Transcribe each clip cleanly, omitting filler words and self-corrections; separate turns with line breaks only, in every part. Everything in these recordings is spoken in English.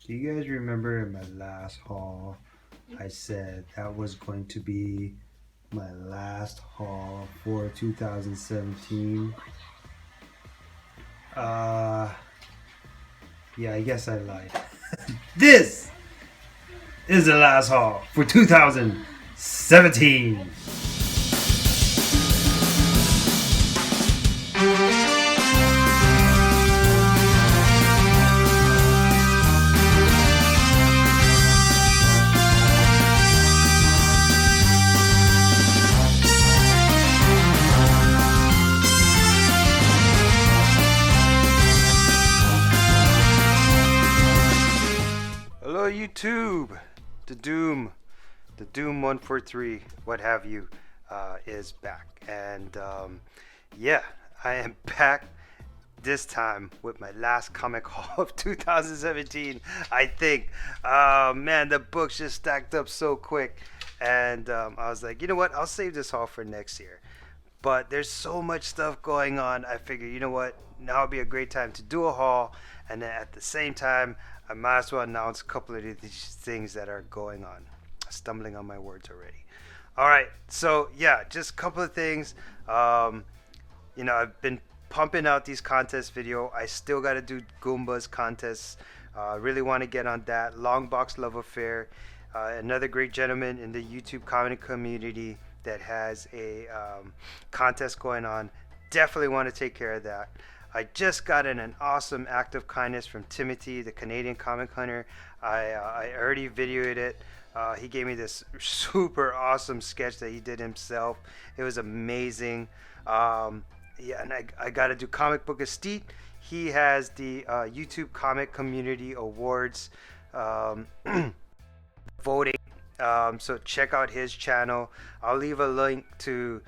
Do you guys remember in my last haul, I said that was going to be my last haul for 2017? Uh, yeah, I guess I lied. This is the last haul for 2017. Hello, YouTube. The Doom 143, what have you, is back, and yeah, I am back this time with my last comic haul of 2017. I think, man, the books just stacked up so quick, and I was like, you know what? I'll save this haul for next year. But there's so much stuff going on. I figure, you know what? Now would be a great time to do a haul, and then at the same time, I might as well announce a couple of these things that are going on. Stumbling on my words already. All right, so yeah, just a couple of things. Um, I've been pumping out these contest video. I still got to do Gumba's contests. Really want to get on that. Longbox Love Affair, another great gentleman in the YouTube comedy community that has a contest going on. Definitely want to take care of that. I just got an awesome act of kindness from Timothy, the Canadian comic hunter. I already videoed it. He gave me this super awesome sketch that he did himself. It was amazing. Yeah, and I got to do Comic Book Aesthete. He has the YouTube Comic Community Awards voting. So check out his channel. I'll leave a link to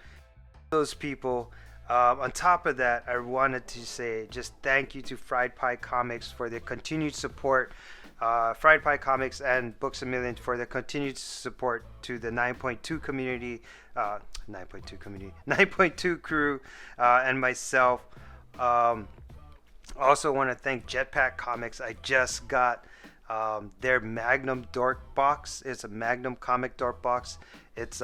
those people. On top of that, I wanted to say just thank you to Fried Pie Comics for their continued support. Fried Pie Comics and Books a Million for their continued support to the 9.2 community, 9.2 crew, and myself. Also want to thank Jetpack Comics. I just got their Magnum Dork box. It's a Magnum comic dork box. It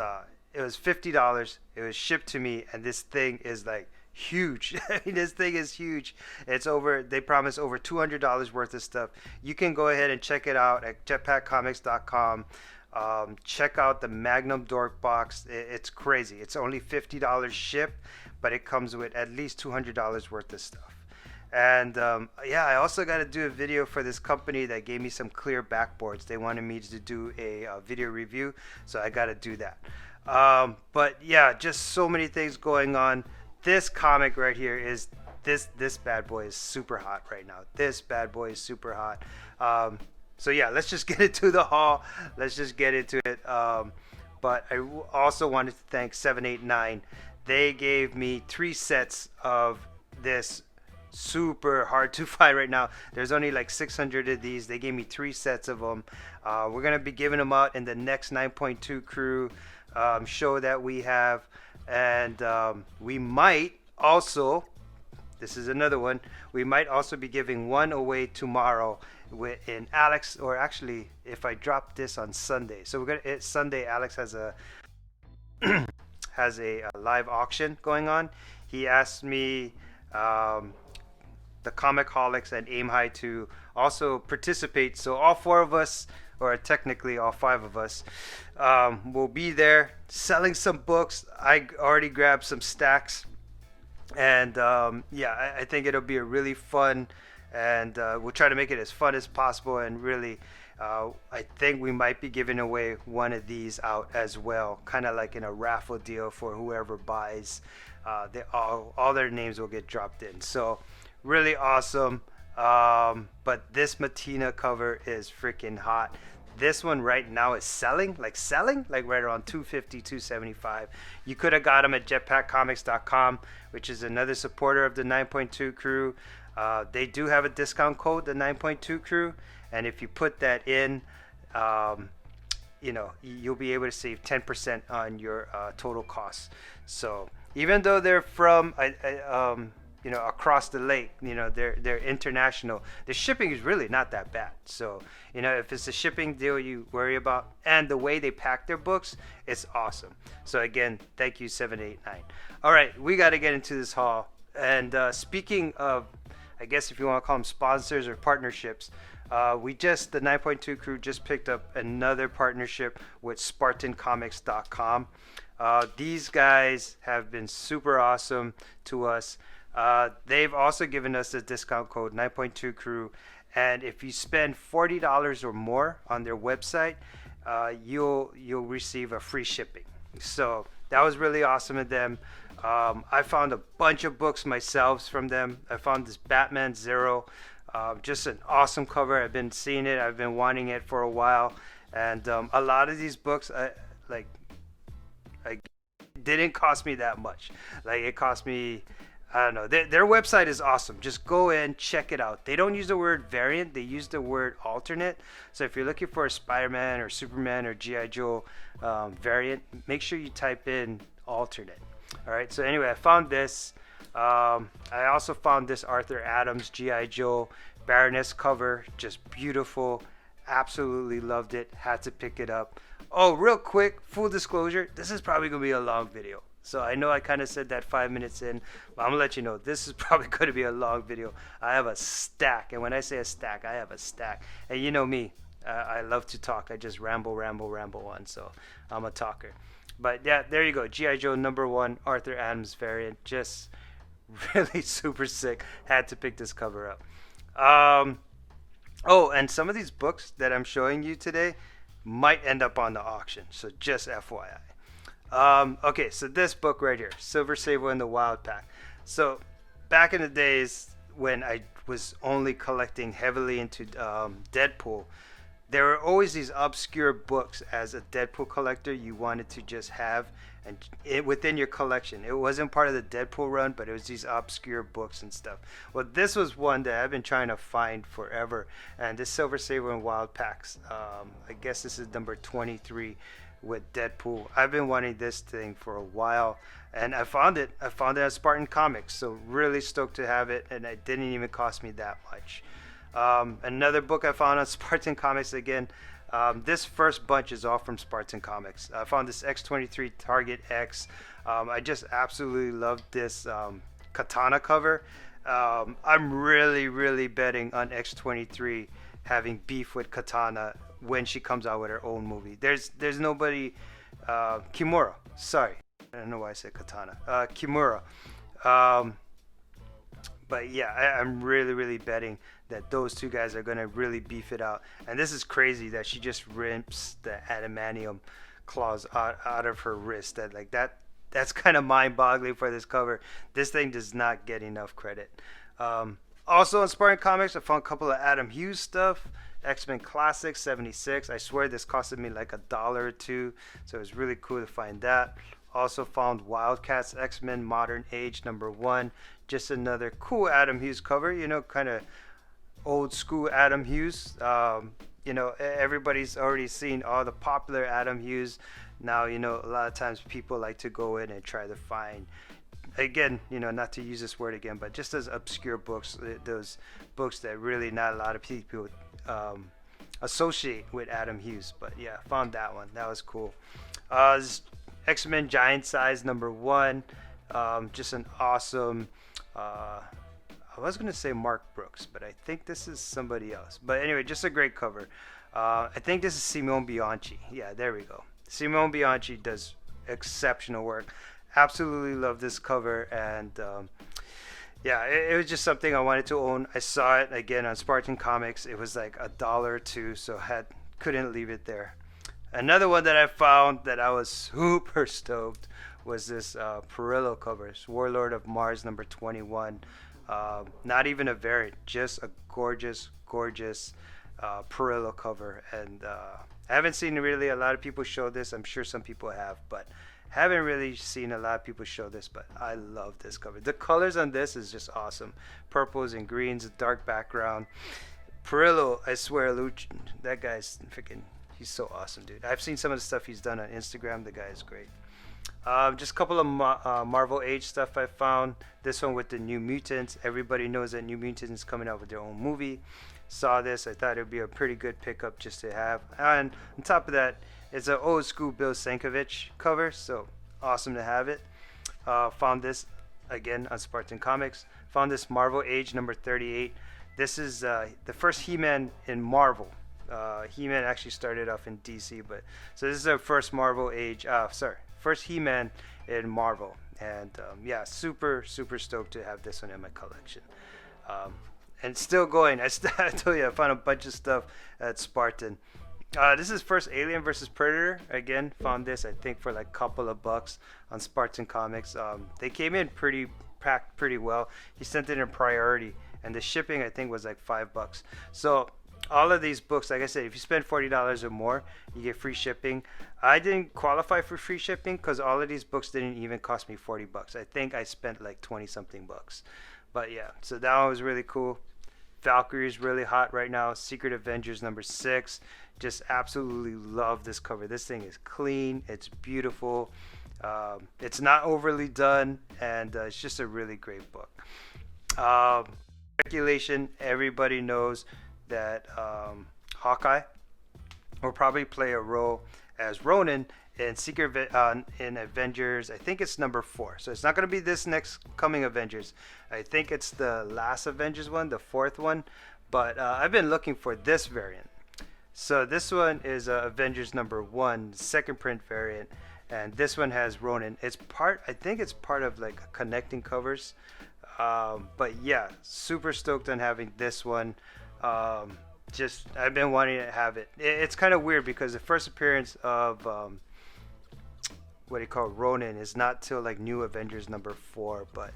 was $50. It was shipped to me, and this thing is like huge. I mean, this thing is huge. It's over. They promise over $200 worth of stuff. You can go ahead and check it out at jetpackcomics.com. Check out the Magnum Dork box. It's crazy. It's only $50 shipped, but it comes with at least $200 worth of stuff. And yeah, I also got to do a video for this company that gave me some clear backboards. They wanted me to do a video review, so I got to do that. But yeah, just so many things going on. This comic right here is this bad boy is super hot right now. This bad boy is super hot. So yeah, let's just get into the haul. Let's just get into it. But I also wanted to thank 789. They gave me 3 sets of this super hard to find right now. There's only like 600 of these. They gave me 3 sets of them. We're gonna be giving them out in the next 9.2 crew show that we have, and we might also, this is another one, we might also be giving one away tomorrow in Alex, or actually if I drop this on Sunday. So it's Sunday. Alex has a has a live auction going on. He asked me, the Comic Holics and Aim High to also participate. So all 4 of us, or technically all 5 of us, will be there selling some books. I already grabbed some stacks, and yeah, I think it'll be a really fun, and we'll try to make it as fun as possible. And really, I think we might be giving away one of these out as well, kind of like in a raffle deal for whoever buys. All their names will get dropped in. So really awesome. But this Matina cover is freaking hot. This one right now is selling like right around 250, 275. You could have got them at jetpackcomics.com, which is another supporter of the 9.2 crew. They do have a discount code, the 9.2 crew, and if you put that in, you'll be able to save 10% on your total costs. So even though they're from across the lake. They're international. The shipping is really not that bad. So if it's a shipping deal you worry about, and the way they pack their books, it's awesome. So again, thank you 789. All right, we got to get into this haul. And speaking of, I guess if you want to call them sponsors or partnerships, the 9.2 crew just picked up another partnership with SpartanComics.com. These guys have been super awesome to us. They've also given us a discount code 9.2 crew, and if you spend $40 or more on their website, you'll receive a free shipping. So that was really awesome of them. I found a bunch of books myself from them. I found this Batman Zero, just an awesome cover. I've been seeing it. I've been wanting it for a while, and a lot of these books, I didn't cost me that much. Like, it cost me, I don't know. Their website is awesome. Just go in, check it out. They don't use the word variant. They use the word alternate. So if you're looking for a Spider-Man or Superman or G.I. Joe variant, make sure you type in alternate. All right. So anyway, I found this. I also found this Arthur Adams G.I. Joe Baroness cover. Just beautiful. Absolutely loved it. Had to pick it up. Oh, real quick, full disclosure, this is probably going to be a long video. So I know I kind of said that 5 minutes in, but I'm going to let you know, this is probably going to be a long video. I have a stack, and when I say a stack, I have a stack. And you know me, I love to talk. I just ramble on, so I'm a talker. But yeah, there you go, G.I. Joe #1, Arthur Adams variant, just really super sick. Had to pick this cover up. Oh, and some of these books that I'm showing you today might end up on the auction, so just FYI. Okay, so this book right here, Silver Sable and the Wild Pack. So back in the days when I was only collecting heavily into Deadpool, there were always these obscure books as a Deadpool collector you wanted to just have and within your collection. It wasn't part of the Deadpool run, but it was these obscure books and stuff. Well, this was one that I've been trying to find forever, and this Silver Sable and Wild Packs. I guess this is number 23 with Deadpool. I've been wanting this thing for a while, and I found it. I found it at Spartan Comics, so really stoked to have it, and it didn't even cost me that much. Another book I found on Spartan Comics again. This first bunch is all from Spartan Comics. I found this X-23 Target X. I just absolutely loved this Katana cover. I'm really betting on X-23 having beef with Katana when she comes out with her own movie. There's nobody. Kimura. Sorry, I don't know why I said Katana. Kimura. But yeah, I'm really betting that those two guys are going to really beef it out. And this is crazy that she just rips the adamantium claws out of her wrist. That's kind of mind-boggling for this cover. This thing does not get enough credit. Also on Spartan Comics, I found a couple of Adam Hughes stuff. X-Men Classics 76. I swear this costed me like $1 or $2, so it was really cool to find that. Also found Wildcats X-Men Modern Age #1. Just another cool Adam Hughes cover, kind of old school Adam Hughes. Everybody's already seen all the popular Adam Hughes. Now, a lot of times people like to go in and try to find, again, not to use this word again, but just those obscure books, those books that really not a lot of people associate with Adam Hughes. But yeah, found that one. That was cool. X-Men Giant Size #1. Just an awesome, I was going to say Mark Brooks, but I think this is somebody else. But anyway, just a great cover. I think this is Simone Bianchi. Yeah, there we go. Simone Bianchi does exceptional work. Absolutely love this cover, and yeah, it was just something I wanted to own. I saw it again on Spartan Comics. It was like $1 or $2, so couldn't leave it there. Another one that I found that I was super stoked was this Perillo cover. It's Warlord of Mars #21. Not even a variant, just a gorgeous Perillo cover. And I haven't seen really a lot of people show this. I'm sure some people have, but haven't really seen a lot of people show this. But I love this cover. The colors on this is just awesome. Purples and greens, dark background. Perillo, I swear, that guy's freaking, he's so awesome, dude. I've seen some of the stuff he's done on Instagram. The guy is great. Just a couple of Marvel Age stuff I found. This one with the New Mutants. Everybody knows that New Mutants is coming out with their own movie. Saw this, I thought it would be a pretty good pickup just to have. And on top of that, it's an old school Bill Sienkiewicz cover, so awesome to have it. Found this again on Spartan Comics. Found this Marvel Age number 38. This is the first He-Man in Marvel. He-Man actually started off in DC, but so this is our first Marvel Age. First He-Man in Marvel, and yeah, super stoked to have this one in my collection. Um, and still going. I told you I found a bunch of stuff at Spartan. This is first Alien versus Predator. Again, found this I think for like a couple of bucks on Spartan Comics. They came in pretty packed pretty well. He sent it in priority, and the shipping I think was like $5. So all of these books, like I said, if you spend $40 or more, you get free shipping. I didn't qualify for free shipping because all of these books didn't even cost me $40. I think I spent like 20 something bucks. But yeah, so that one was really cool. Valkyrie is really hot right now. Secret Avengers number 6. Just absolutely love this cover. This thing is clean. It's beautiful. It's not overly done, and it's just a really great book. Speculation. Everybody knows that Hawkeye will probably play a role as Ronin in in Avengers. I think it's number 4, so it's not going to be this next coming Avengers. I think it's the last Avengers one, the 4th one. But I've been looking for this variant. So this one is Avengers number 1, second print variant, and this one has Ronin. I think it's part of like connecting covers. But yeah, super stoked on having this one. Just I've been wanting to have it. It's kind of weird because the first appearance of what do you call Ronin is not till like New Avengers number 4, but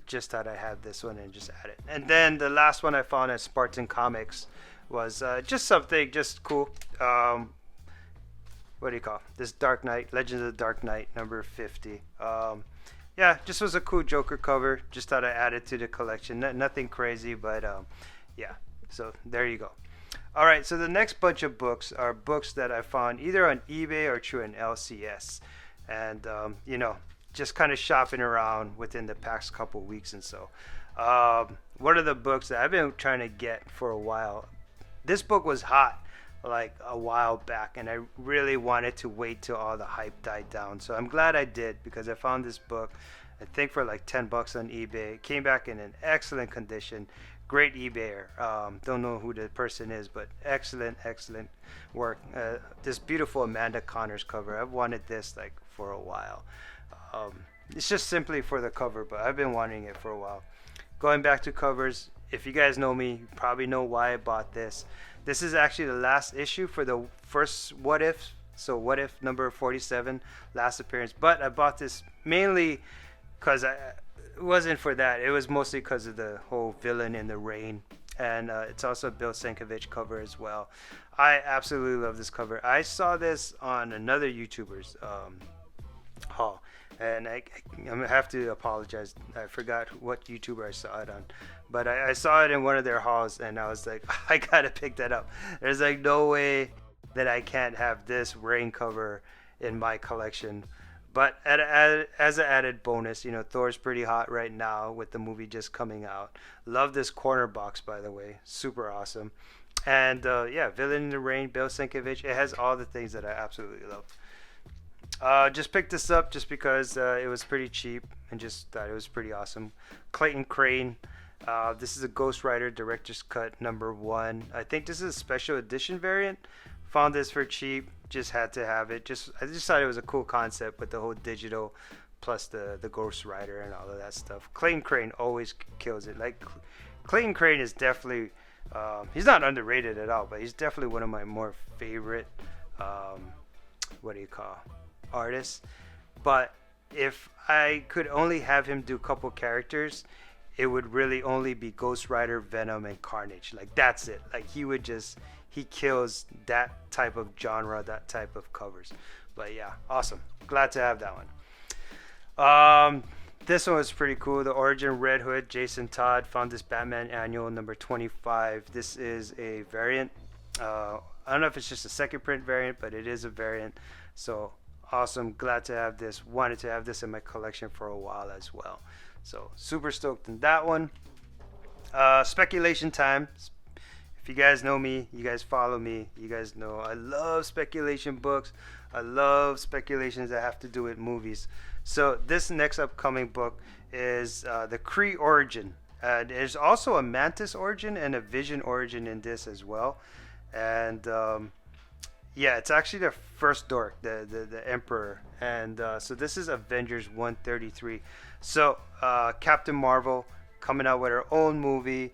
just thought I had this one and just add it. And then the last one I found at Spartan Comics was just something just cool. What do you call this? Dark Knight, Legends of the Dark Knight number 50. Yeah, just was a cool Joker cover. Just thought I added to the collection. Nothing crazy, but yeah. So there you go. All right, so the next bunch of books are books that I found either on eBay or through an LCS, and just kind of shopping around within the past couple weeks and so. One of the books that I've been trying to get for a while. This book was hot like a while back, and I really wanted to wait till all the hype died down. So I'm glad I did, because I found this book, I think for like $10 on eBay. It came back in an excellent condition. Great eBayer. Don't know who the person is, but excellent work. This beautiful Amanda Connors cover. I've wanted this like for a while. It's just simply for the cover, but I've been wanting it for a while. Going back to covers, if you guys know me, you probably know why I bought this. This is actually the last issue for the first What If. So What If number 47, last appearance. But I bought this mainly because it wasn't for that. It was mostly because of the whole villain in the rain. And it's also a Bill Sienkiewicz cover as well. I absolutely love this cover. I saw this on another YouTuber's haul. And I'm going to have to apologize. I forgot what YouTuber I saw it on. But I saw it in one of their hauls, and I was like, I got to pick that up. There's like no way that I can't have this rain cover in my collection. But as an added bonus, Thor's pretty hot right now with the movie just coming out. Love this corner box, by the way. Super awesome. And yeah, Villain in the Rain, Bill Sienkiewicz. It has all the things that I absolutely love. Just picked this up just because it was pretty cheap and just thought it was pretty awesome. Clayton Crane. This is a Ghost Rider Director's Cut number 1. I think this is a special edition variant. Found this for cheap. Just had to have it. I just thought it was a cool concept with the whole digital plus the Ghost Rider and all of that stuff. Clayton Crane always kills it. Like Clayton Crane is definitely he's not underrated at all, but he's definitely one of my more favorite artists. But if I could only have him do a couple characters, it would really only be Ghost Rider, Venom, and Carnage. Like that's it. Like he kills that type of genre, that type of covers. But yeah, awesome. Glad to have that one. This one was pretty cool. The Origin Red Hood, Jason Todd. Found this Batman Annual number 25. This is a variant. I don't know if it's just a second print variant, but it is a variant. So awesome. Glad to have this. Wanted to have this in my collection for a while as well. So super stoked on that one. Speculation time. If you guys know me, you guys follow me, you guys know I love speculation books. I love speculations that have to do with movies. So this next upcoming book is the Kree origin. There's also a Mantis origin and a Vision origin in this as well. And yeah, it's actually the first dork, the Emperor. And so this is Avengers 133. So Captain Marvel coming out with her own movie.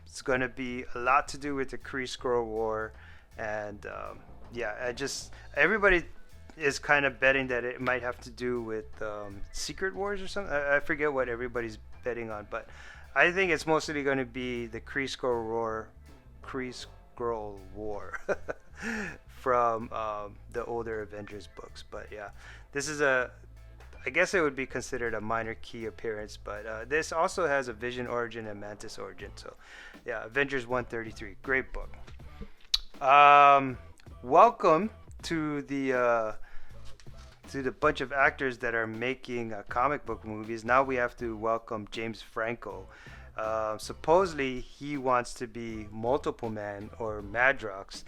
It's going to be a lot to do with the Kree Skrull War. And yeah, everybody is kind of betting that it might have to do with Secret Wars or something. I forget what everybody's betting on, but I think it's mostly going to be the Kree Skrull War from the older Avengers books. But yeah, this is I guess it would be considered a minor key appearance, but this also has a Vision origin and Mantis origin. So yeah, Avengers 133, great book. Welcome to the bunch of actors that are making comic book movies. Now we have to welcome James Franco. Supposedly he wants to be Multiple Man or Madrox.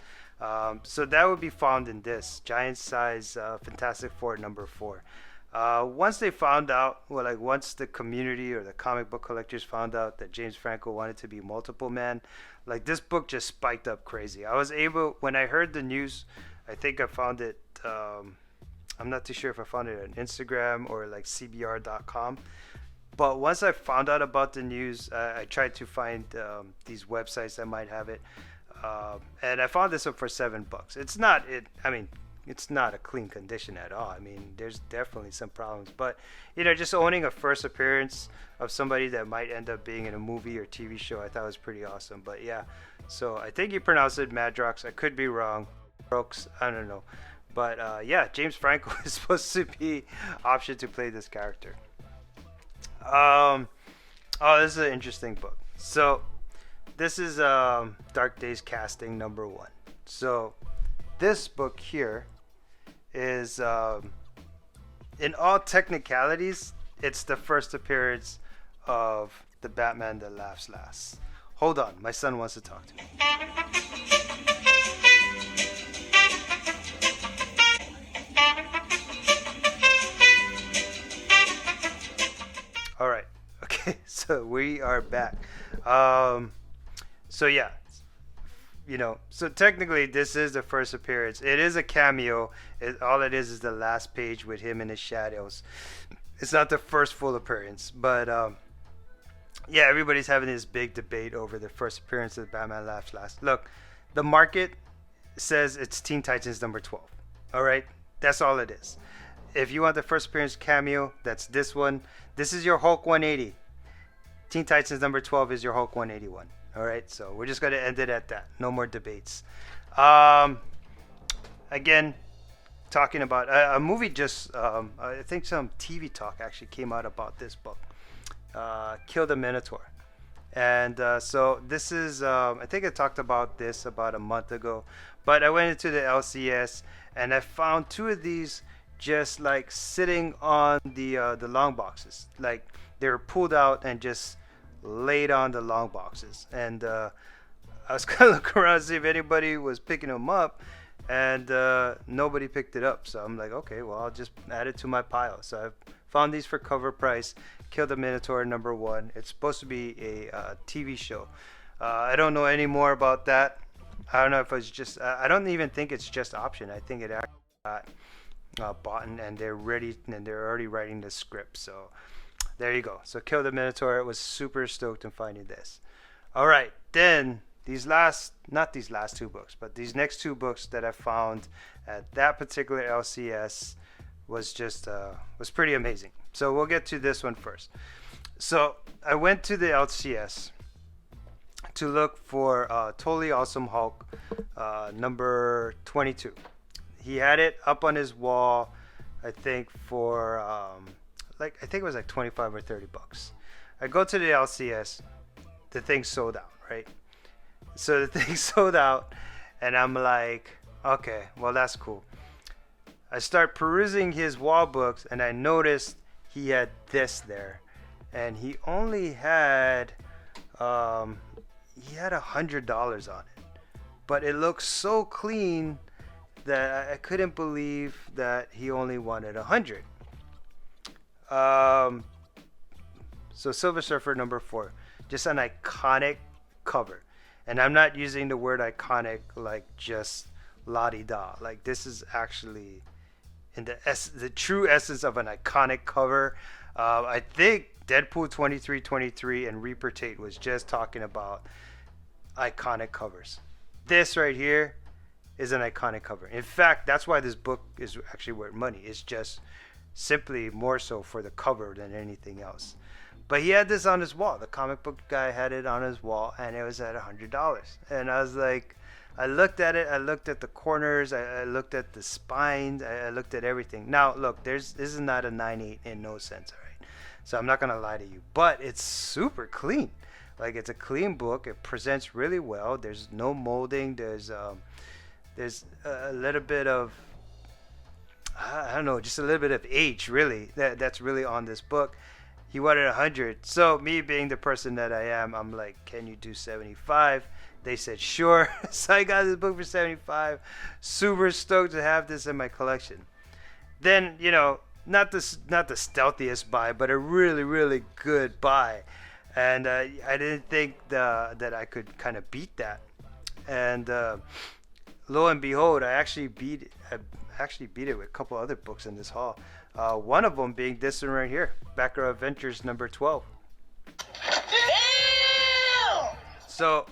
So that would be found in this giant size Fantastic Four #4. Once they found out, well, like once the community or the comic book collectors found out that James Franco wanted to be Multiple Man, like this book just spiked up crazy. I was able, when I heard the news, I think I found it, I'm not too sure if I found it on Instagram or like cbr.com. But once I found out about the news, I tried to find these websites that might have it. And I found this up for $7. It's not a clean condition at all. I mean, there's definitely some problems, but just owning a first appearance of somebody that might end up being in a movie or TV show, I thought was pretty awesome. But yeah, so I think you pronounce it Madrox. I could be wrong. Brooks, I don't know. But yeah, James Franco is supposed to be optioned to play this character. Oh, this is an interesting book. So this is Dark Days casting #1. So this book here is in all technicalities, it's the first appearance of the Batman that laughs last. Hold on, my son wants to talk to me. All right, okay, so we are back. So yeah, so technically this is the first appearance. It is a cameo. All it is the last page with him in the shadows. It's not the first full appearance, but yeah, everybody's having this big debate over the first appearance of Batman Laughs Last. Look, the market says it's Teen Titans #12. All right, that's all it is. If you want the first appearance cameo, that's this one. This is your Hulk 180. Teen Titans #12 is your Hulk 181. All right, so we're just going to end it at that. No more debates. Again, talking about a movie just, I think some TV talk actually came out about this book, Kill the Minotaur. And so this is, I think I talked about this about a month ago, but I went into the LCS and I found 2 of these just like sitting on the long boxes. Like they were pulled out and just laid on the long boxes, and I was kind of looking around to see if anybody was picking them up, and nobody picked it up. So I'm like, okay, well, I'll just add it to my pile. So I found these for cover price. Kill the Minotaur #1. It's supposed to be a TV show. I don't know any more about that. I don't know if it's just I don't even think it's just option. I think it actually got bought, and they're ready, and they're already writing the script. So there you go. So Kill the Minotaur. I was super stoked in finding this. All right, then not these last 2 books, but these next 2 books that I found at that particular LCS was just was pretty amazing. So we'll get to this one first. So I went to the LCS to look for Totally Awesome Hulk number 22. He had it up on his wall, I think for I think it was like 25 or 30 bucks. I go to the LCS, the thing sold out, right? So the thing sold out, and I'm like, okay, well, that's cool. I start perusing his wall books, and I noticed he had this there, and um, he had $100 on it, but it looked so clean that I couldn't believe that he only wanted 100. Um, so Silver Surfer number 4, just an iconic cover, and I'm not using the word iconic like just la di da. Like this is actually in the true essence of an iconic cover. I think Deadpool 2323 and Reaper Tate was just talking about iconic covers. This right here is an iconic cover. In fact, that's why this book is actually worth money. It's just simply more so for the cover than anything else. But he had this on his wall. The comic book guy had it on his wall, and it was at $100. And I was like, I looked at it. I looked at the corners. I looked at the spines. I looked at everything. Now, look, this is not a 9.8 in no sense, all right? So I'm not gonna lie to you, but it's super clean. Like it's a clean book. It presents really well. There's no molding. There's a little bit of, I don't know, just a little bit of age really that's really on this book. He wanted 100. So me being the person that I am, I'm like, can you do 75? They said sure. So I got this book for 75. Super stoked to have this in my collection. Then, not the stealthiest buy, but a really really good buy. And I didn't think that I could kind of beat that. And lo and behold, I actually beat it with a couple other books in this haul. One of them being this one right here, Batgirl Adventures number 12. So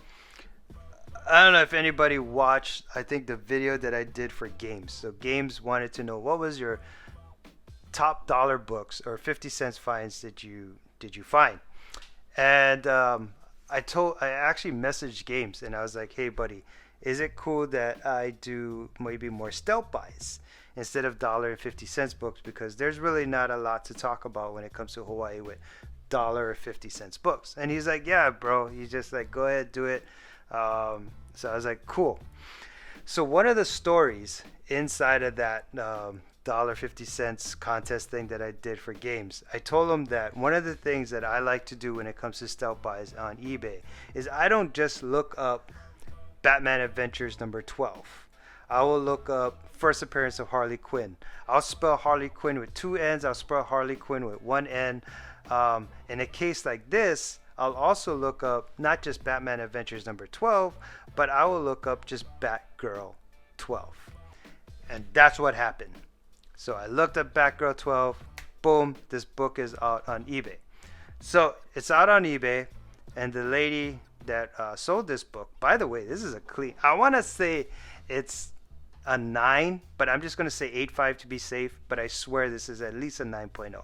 I don't know if anybody watched, I think the video that I did for Games. So Games wanted to know what was your top dollar books or 50 cents finds did you find? And I actually messaged Games and I was like, hey buddy, is it cool that I do maybe more stealth buys instead of $1.50 books, because there's really not a lot to talk about when it comes to Hawaii with $1.50 books. And he's like, yeah bro, he's just like, go ahead, do it. So I was like, cool. So one of the stories inside of that $1.50 contest thing that I did for Games, I told him that one of the things that I like to do when it comes to stealth buys on eBay is I don't just look up Batman Adventures number 12. I will look up first appearance of Harley Quinn. I'll spell Harley Quinn with 2 N's. I'll spell Harley Quinn with 1 N. In a case like this, I'll also look up not just Batman Adventures number 12, but I will look up just Batgirl 12. And that's what happened. So I looked up Batgirl 12. Boom, this book is out on eBay. So it's out on eBay, and the lady that sold this book, by the way, this is a clean, I want to say it's a 9, but I'm just going to say 8.5 to be safe, but I swear this is at least a 9.0.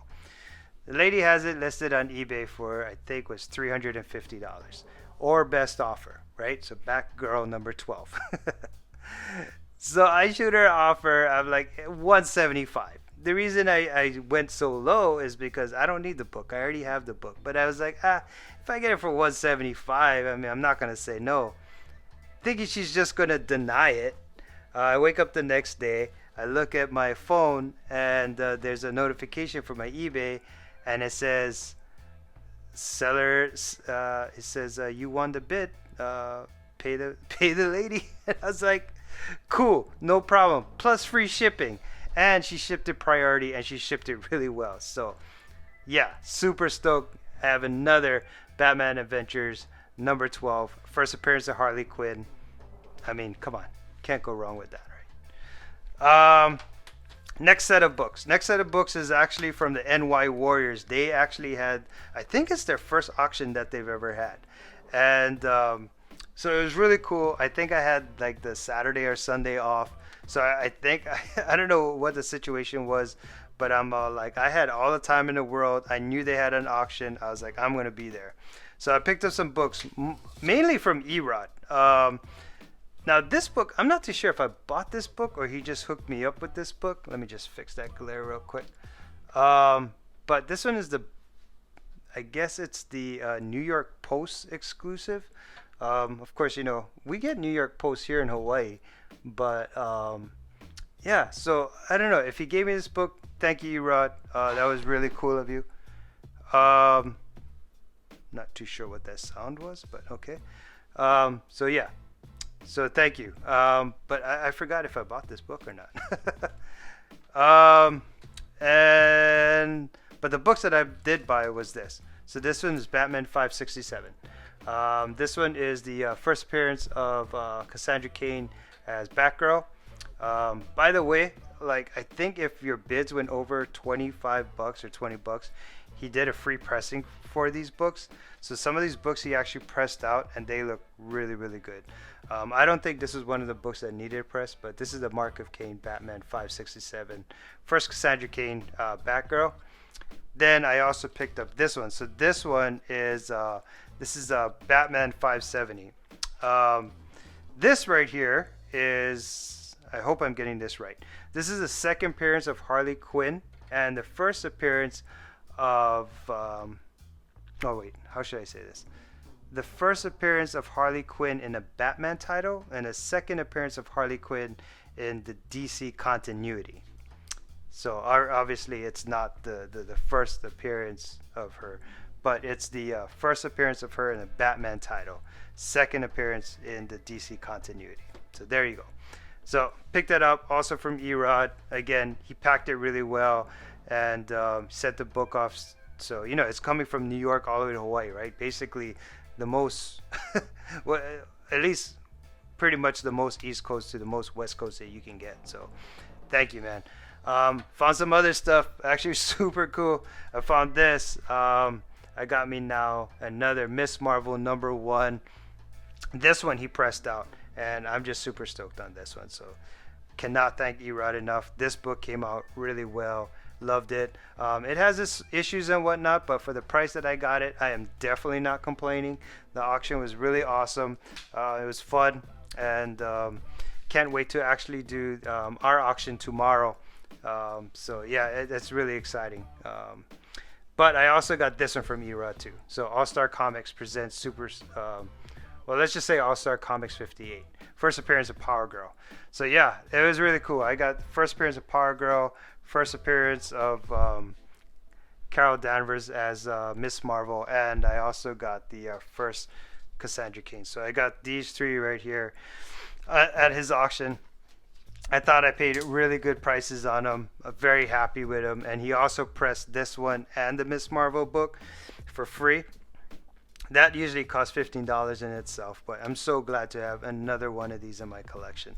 The lady has it listed on eBay for, I think, was $350 or best offer, right? So Batgirl number 12. So I shoot her an offer of like 175. The reason I went so low is because I don't need the book. I already have the book. But I was like, if I get it for 175, I mean, I'm not going to say no. Thinking she's just going to deny it. I wake up the next day. I look at my phone, and there's a notification from my eBay, and it says, seller, it says, you won the bid. Pay the lady. And I was like, cool, no problem. Plus free shipping. And she shipped it priority, and she shipped it really well. So, yeah, super stoked. I have another Batman Adventures number 12. First appearance of Harley Quinn. I mean, come on. Can't go wrong with that, right? Next set of books. Next set of books is actually from the NY Warriors. They actually had, I think it's their first auction that they've ever had. And so it was really cool. I think I had like the Saturday or Sunday off. So I think, I don't know what the situation was, but I'm like, I had all the time in the world. I knew they had an auction. I was like, I'm going to be there. So I picked up some books, mainly from Erod. Now this book, I'm not too sure if I bought this book or he just hooked me up with this book. Let me just fix that glare real quick. But this one is I guess it's the New York Post exclusive. Of course, we get New York Post here in Hawaii, but yeah, so I don't know if he gave me this book. Thank you, Rod. That was really cool of you. Um, Not too sure what that sound was, but okay. So yeah, so thank you. But I forgot if I bought this book or not. um, and but the books that I did buy was this. So this one is Batman 567. This one is the first appearance of Cassandra Cain as Batgirl. By the way, like I think if your bids went over $25 or $20, he did a free pressing for these books. So some of these books he actually pressed out, and they look really, really good. I don't think this is one of the books that needed a press, but this is the Mark of Cain Batman 567, first Cassandra Cain Batgirl. Then I also picked up this one. So this is Batman 570. This right here is, I hope I'm getting this right. This is the second appearance of Harley Quinn and the first appearance of oh wait, how should I say this? The first appearance of Harley Quinn in a Batman title and a second appearance of Harley Quinn in the DC continuity. So obviously it's not the first appearance of her, but it's the first appearance of her in a Batman title, second appearance in the DC continuity. So there you go. So pick that up also from Erod. Again, he packed it really well and sent the book off. So it's coming from New York all the way to Hawaii, right? Basically, the most, well, at least pretty much the most East Coast to the most West Coast that you can get. So thank you, man. Found some other stuff actually super cool. I found this. I got me now another Miss Marvel #1. This one he pressed out, and I'm just super stoked on this one. So cannot thank Erod enough. This book came out really well. Loved it. It has its issues and whatnot, but for the price that I got it, I am definitely not complaining. The auction was really awesome. It was fun, and can't wait to actually do our auction tomorrow. So yeah, that's really exciting. But I also got this one from Erod too. So All Star Comics presents Super. Well, let's just say All Star Comics 58. First appearance of Power Girl. So yeah, it was really cool. I got first appearance of Power Girl, first appearance of Carol Danvers as Miss Marvel, and I also got the first Cassandra Cain. So I got these three right here at his auction. I thought I paid really good prices on them. I'm very happy with them. And he also pressed this one and the Miss Marvel book for free. That usually costs $15 in itself, but I'm so glad to have another one of these in my collection.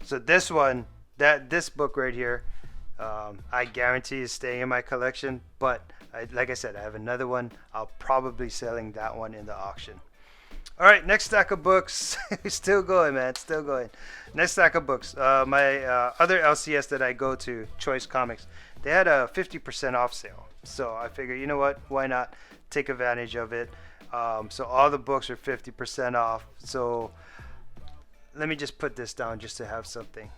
So this book right here, I guarantee is staying in my collection. But like I said, I have another one. I'll probably selling that one in the auction. All right, next stack of books. Still going, man. Still going. Next stack of books. My other LCS that I go to, Choice Comics, they had a 50% off sale. So I figured, you know what? Why not take advantage of it? So all the books are 50% off. So let me just put this down just to have something.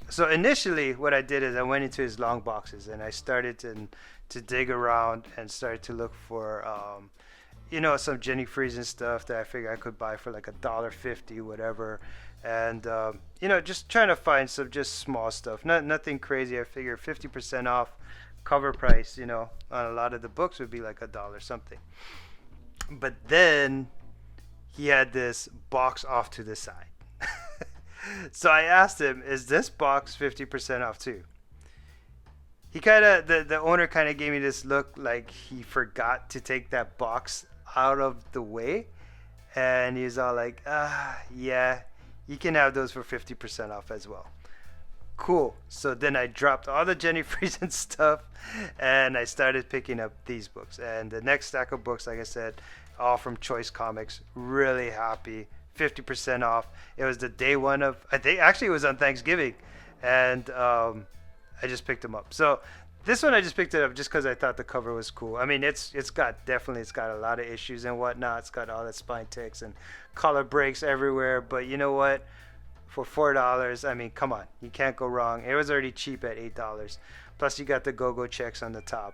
So initially, what I did is I went into his long boxes and I started to dig around and started to look for some Jenny Friesen stuff that I figured I could buy for like $1.50, whatever, and just trying to find some just small stuff, nothing crazy. I figured 50% off cover price, on a lot of the books would be like $1 something. But then he had this box off to the side. So I asked him, "Is this box 50% off too?" He the owner kind of gave me this look like he forgot to take that box out of the way, and he's all like, yeah, you can have those for 50% off as well. Cool. So then I dropped all the Jenny Friesen stuff and I started picking up these books. And the next stack of books, like I said, all from Choice Comics. Really happy. 50% off. It was the day one of, I think actually it was on Thanksgiving, and I just picked them up. So this one I just picked it up just because I thought the cover was cool. I mean, it's got a lot of issues and whatnot. It's got all that spine ticks and color breaks everywhere. But you know what? For $4, I mean, come on, you can't go wrong. It was already cheap at $8. Plus, you got the go-go checks on the top,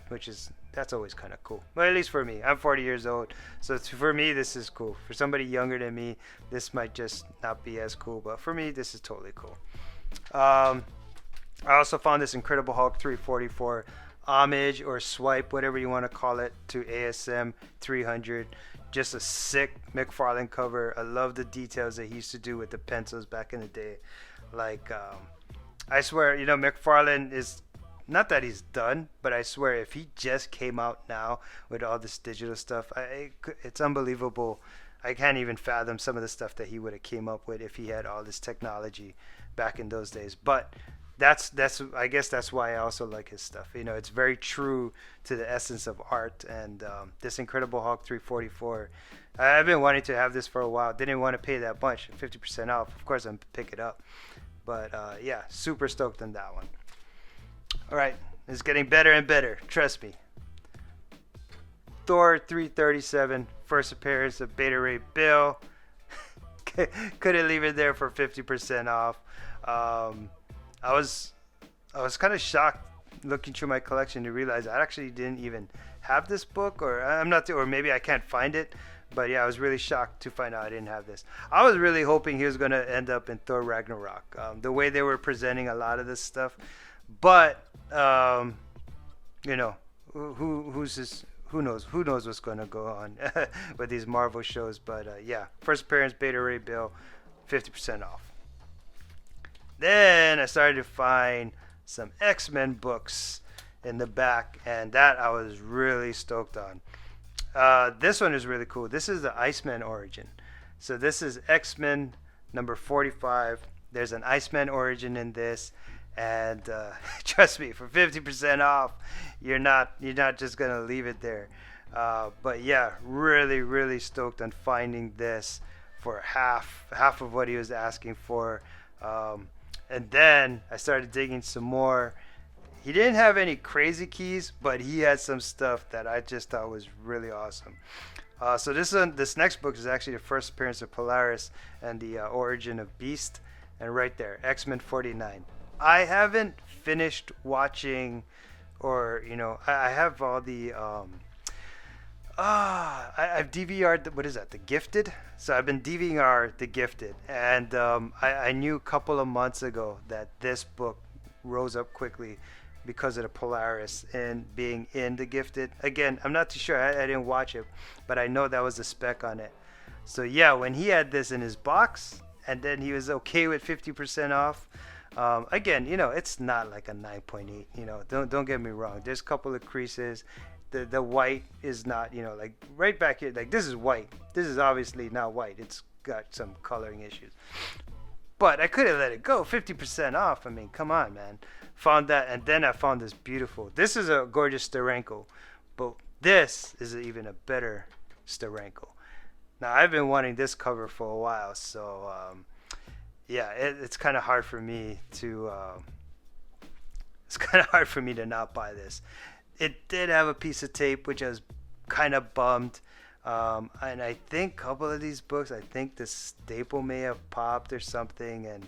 that's always kind of cool. But at least for me, I'm 40 years old, so for me, this is cool. For somebody younger than me, this might just not be as cool. But for me, this is totally cool. Um, I also found this Incredible Hulk 344 homage or swipe, whatever you want to call it, to ASM 300. Just a sick McFarlane cover. I love the details that he used to do with the pencils back in the day. Like, I swear, McFarlane is not that he's done, but I swear if he just came out now with all this digital stuff, it's unbelievable. I can't even fathom some of the stuff that he would have came up with if he had all this technology back in those days. But that's I guess that's why I also like his stuff. It's very true to the essence of art. And this Incredible Hulk 344, I've been wanting to have this for a while. Didn't want to pay that much, 50% off. Of course, I'm pick it up. But yeah, super stoked on that one. All right, it's getting better and better. Trust me. Thor 337, first appearance of Beta Ray Bill. Couldn't leave it there for 50% off. I was kind of shocked looking through my collection to realize I actually didn't even have this book, or maybe I can't find it. But yeah, I was really shocked to find out I didn't have this. I was really hoping he was going to end up in Thor Ragnarok, the way they were presenting a lot of this stuff. But who's this? Who knows? Who knows what's going to go on with these Marvel shows? But yeah, first appearance, Beta Ray Bill, 50% off. Then I started to find some X-Men books in the back, and that I was really stoked on. This one is really cool. This is the Iceman origin. So this is X-Men number 45. There's an Iceman origin in this, and trust me, for 50% off, you're not just gonna leave it there. But yeah, really stoked on finding this for half of what he was asking for. And then I started digging some more. He didn't have any crazy keys, but he had some stuff that I just thought was really awesome. So this next book is actually the first appearance of Polaris and the origin of Beast, and right there, X-Men 49. I haven't finished watching, or I have all the I've DVR'd what is that? The Gifted. So I've been DVR The Gifted, and I knew a couple of months ago that this book rose up quickly because of the Polaris and being in The Gifted. Again, I'm not too sure. I didn't watch it, but I know that was the spec on it. So yeah, when he had this in his box, and then he was okay with 50% off. Again, it's not like a 9.8. Don't get me wrong. There's a couple of creases. The white is not, like right back here. Like this is white. This is obviously not white. It's got some coloring issues. But I could have let it go. 50% off. I mean, come on, man. Found that, and then I found this beautiful. This is a gorgeous Steranko, but this is even a better Steranko. Now I've been wanting this cover for a while, so yeah, it's kind of hard for me to. It's kind of hard for me to not buy this. It did have a piece of tape, which I was kind of bummed. And I think a couple of these books, I think the staple may have popped or something, and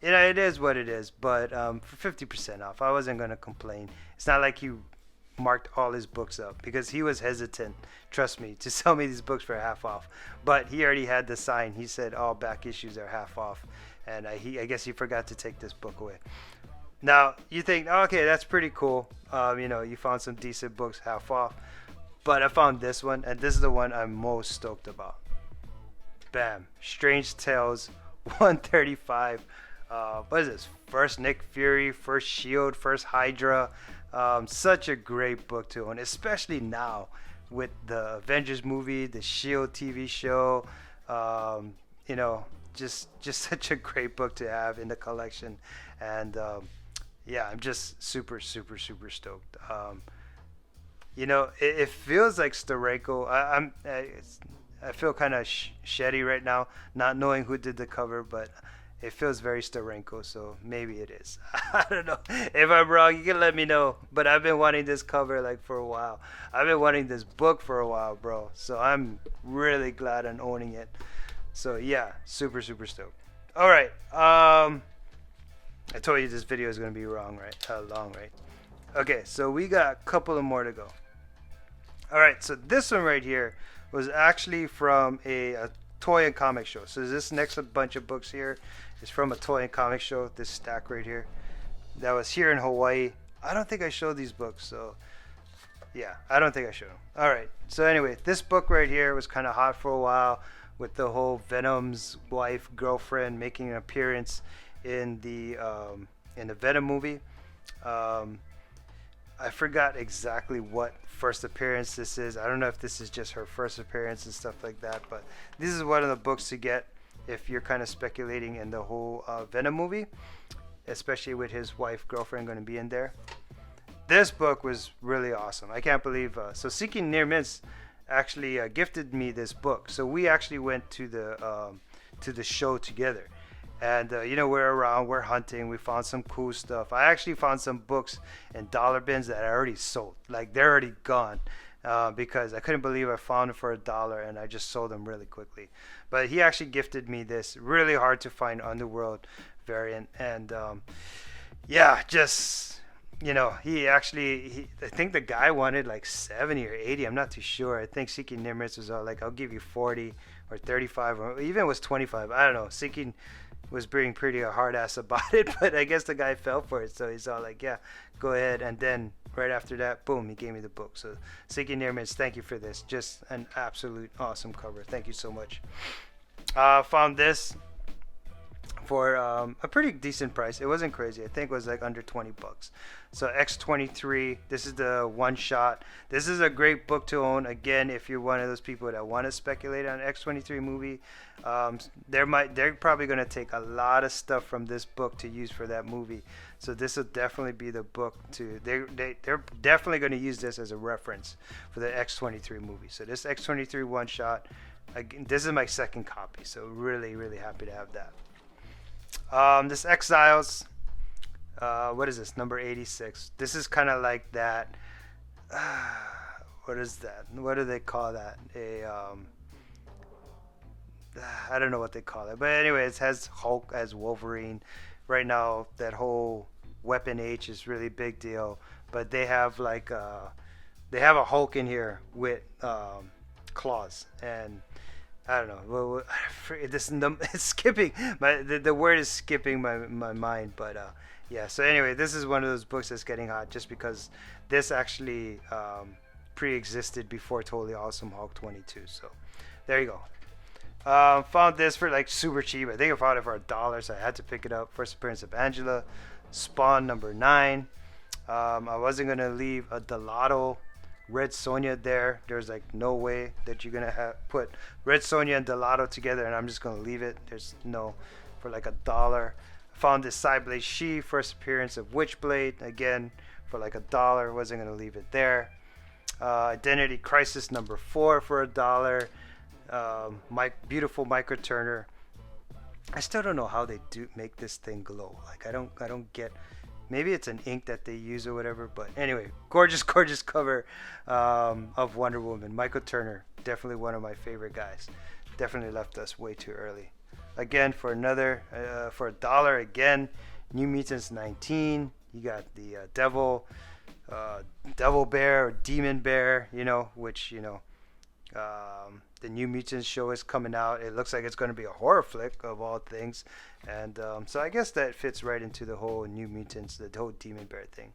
it is what it is. But for 50% off, I wasn't gonna complain. It's not like he marked all his books up, because he was hesitant, trust me, to sell me these books for half off. But he already had the sign. He said all back issues are half off, and I guess he forgot to take this book away. Now you think, oh, okay, that's pretty cool. You found some decent books half off. But I found this one, and this is the one I'm most stoked about. Bam. Strange Tales 135. What is this? First Nick Fury, first Shield, first Hydra. Such a great book to own, especially now with the Avengers movie, the Shield TV show. Just such a great book to have in the collection. And yeah, I'm just super stoked. It feels like Steranko. I feel kind of shitty right now, not knowing who did the cover, but it feels very Steranko, so maybe it is. I don't know. If I'm wrong, you can let me know. But I've been wanting this cover for a while. I've been wanting this book for a while, bro. So I'm really glad I'm owning it. So yeah, super stoked. All right. I told you this video is gonna be long, right? Okay, so we got a couple of more to go. All right, so this one right here was actually from a toy and comic show. So this next bunch of books here is from a toy and comic show. This stack right here, that was here in Hawaii. I don't think I showed these books, so yeah, I don't think I showed them. All right. So anyway, this book right here was kind of hot for a while, with the whole Venom's wife, girlfriend making an appearance in the Venom movie. I forgot exactly what first appearance this is. I don't know if this is just her first appearance and stuff like that, but this is one of the books to get if you're kind of speculating in the whole Venom movie, especially with his wife, girlfriend going to be in there. This book was really awesome. I can't believe. So Seeking Near Miss actually gifted me this book. So we actually went to the show together. And we're around, we're hunting, we found some cool stuff. I actually found some books in dollar bins that I already sold, like they're already gone, because I couldn't believe I found them for $1 and I just sold them really quickly. But he actually gifted me this really hard to find Underworld variant, and just I think the guy wanted like 70 or 80. I'm not too sure. I think Seeking Near Miss was all like, I'll give you 40 or 35, or even it was 25. I don't know. Seeking was being pretty a hard ass about it, but I guess the guy fell for it, so he's all like, yeah, go ahead. And then right after that, boom, he gave me the book. So Seeking Near Miss, thank you for this. Just an absolute awesome cover. Thank you so much. Found this for a pretty decent price. It wasn't crazy. I think it was like under 20 bucks. So X-23, this is the one shot. This is a great book to own. Again, if you're one of those people that want to speculate on X-23 movie, they're probably going to take a lot of stuff from this book to use for that movie. So this will definitely be the book to, they're definitely going to use this as a reference for the X-23 movie. So this X-23 one shot, again, this is my second copy. So really, really happy to have that. This Exiles, what is this, number 86? This is kind of like that, what is that, what do they call that, I don't know what they call it, but anyway, it has Hulk as Wolverine. Right now that whole Weapon H is really big deal, but they have like they have a Hulk in here with claws, and I don't know. Well, it's skipping. The word is skipping my mind. But yeah. So anyway, this is one of those books that's getting hot just because this actually pre-existed before Totally Awesome Hulk 22. So there you go. Found this for like super cheap. I think I found it for $1, so I had to pick it up. First appearance of Angela, Spawn number 9. I wasn't gonna leave a Delato Red Sonja there. There's like no way that you're gonna put Red Sonja and Delato together, and I'm just gonna leave it. There's no, for like $1. Found this Cyblade She, first appearance of Witchblade, again for like $1. Wasn't gonna leave it there. Identity Crisis number 4 for $1. Beautiful Micro Turner. I still don't know how they do make this thing glow. Like I don't get. Maybe it's an ink that they use or whatever. But anyway, gorgeous cover of Wonder Woman. Michael Turner, definitely one of my favorite guys. Definitely left us way too early. Again, for for $1 again, New Mutants 19. You got the Devil Bear or Demon Bear, which the New Mutants show is coming out. It looks like it's going to be a horror flick of all things, and so I guess that fits right into the whole New Mutants, the whole Demon Bear thing.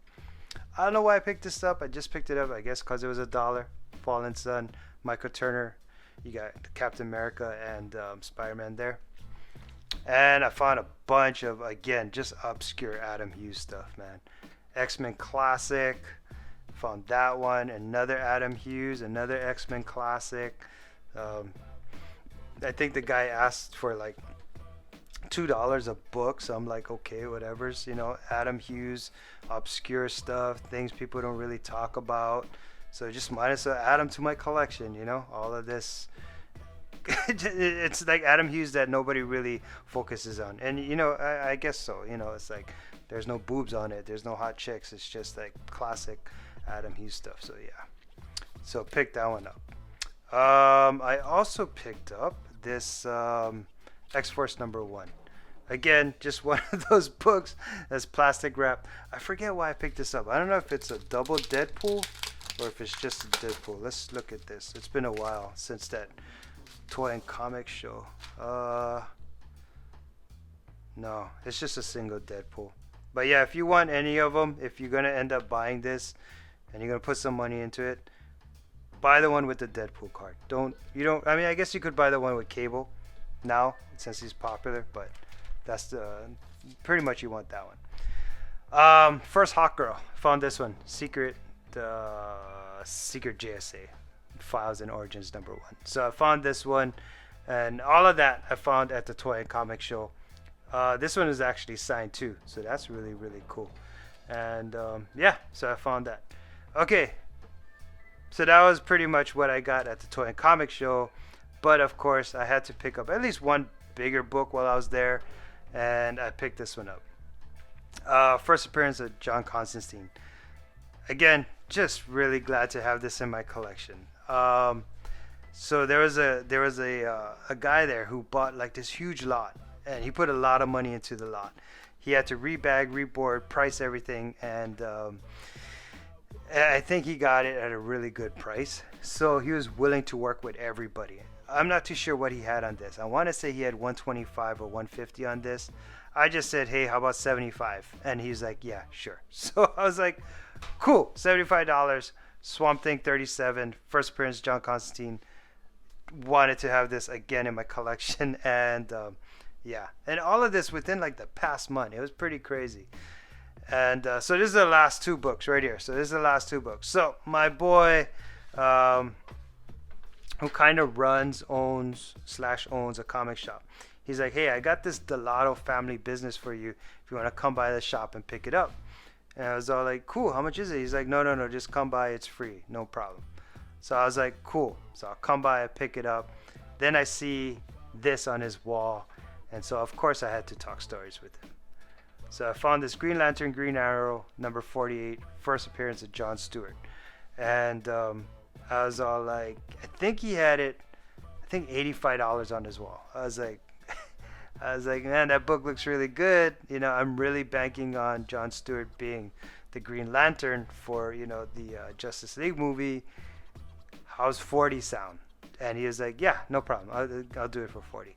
I don't know why I picked this up. I just picked it up, I guess, because it was $1. Fallen Sun, Michael Turner. You got Captain America and Spider-Man there. And I found a bunch of, again, just obscure Adam Hughes stuff, man. X-Men Classic. Found that one. Another Adam Hughes. Another X-Men Classic. I think the guy asked for like $2 a book, so I'm like, okay, whatever's, Adam Hughes, obscure stuff, things people don't really talk about. So just might as well add them to my collection, all of this. It's like Adam Hughes that nobody really focuses on, and I guess so. It's like there's no boobs on it, there's no hot chicks. It's just like classic Adam Hughes stuff. So yeah, so pick that one up. I also picked up this X-Force number 1. Again, just one of those books that's plastic wrapped. I forget why I picked this up. I don't know if it's a double Deadpool or if it's just a Deadpool. Let's look at this. It's been a while since that toy and comic show. No, it's just a single Deadpool. But yeah, if you want any of them, if you're gonna end up buying this and you're gonna put some money into it, buy the one with the Deadpool card. Don't. I mean, I guess you could buy the one with Cable now since he's popular, but that's the pretty much you want that one. First Hawk Girl. Found this one. Secret JSA Files and Origins #1. So I found this one, and all of that I found at the Toy and Comic Show. This one is actually signed too, so that's really cool. And yeah, so I found that. Okay, so that was pretty much what I got at the Toy and Comic Show. But of course, I had to pick up at least one bigger book while I was there, and I picked this one up. First appearance of John Constantine. Again, just really glad to have this in my collection. So there was a guy there who bought like this huge lot, and he put a lot of money into the lot. He had to rebag, reboard, price everything, and I think he got it at a really good price. So he was willing to work with everybody. I'm not too sure what he had on this. I want to say he had 125 or 150 on this. I just said, hey, how about 75? And he's like, yeah, sure. So I was like, cool, $75. Swamp Thing 37, first appearance John Constantine. Wanted to have this again in my collection, and yeah, and all of this within like the past month. It was pretty crazy. And so this is the last two books right here. So this is the last two books. So my boy, who kind of owns a comic shop, he's like, hey, I got this Delato family business for you if you want to come by the shop and pick it up. And I was all like, cool, how much is it? He's like, no, just come by, it's free, no problem. So I was like, cool. So I'll come by, I pick it up. Then I see this on his wall, and so of course I had to talk stories with him. So I found this Green Lantern Green Arrow #48, first appearance of John Stewart. And I was all like, I think he had it, I think $85 on his wall. I was like, man, that book looks really good. You know, I'm really banking on John Stewart being the Green Lantern for, you know, the Justice League movie. How's 40 sound? And he was like, yeah, no problem. I'll do it for 40.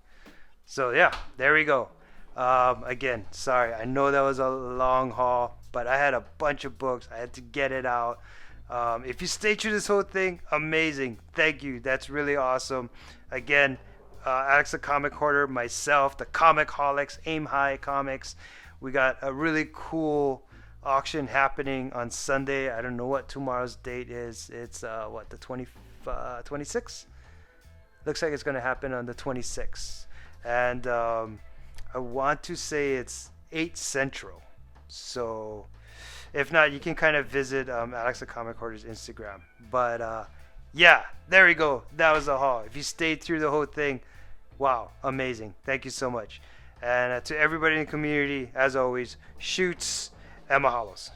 So yeah, there we go. Again, sorry, I know that was a long haul, but I had a bunch of books. I had to get it out. If you stay through this whole thing, amazing. Thank you. That's really awesome. Again, Alex the Comic Hoarder, myself, the Comic Holics, Aim High Comics. We got a really cool auction happening on Sunday. I don't know what tomorrow's date is. It's what, the 26th? Looks like it's going to happen on the 26th. And I want to say it's 8 Central. So if not, you can kind of visit Alex the Comic Hoarder's Instagram. But yeah, there we go. That was the haul. If you stayed through the whole thing, wow, amazing. Thank you so much. And to everybody in the community, as always, shoots and mahalos.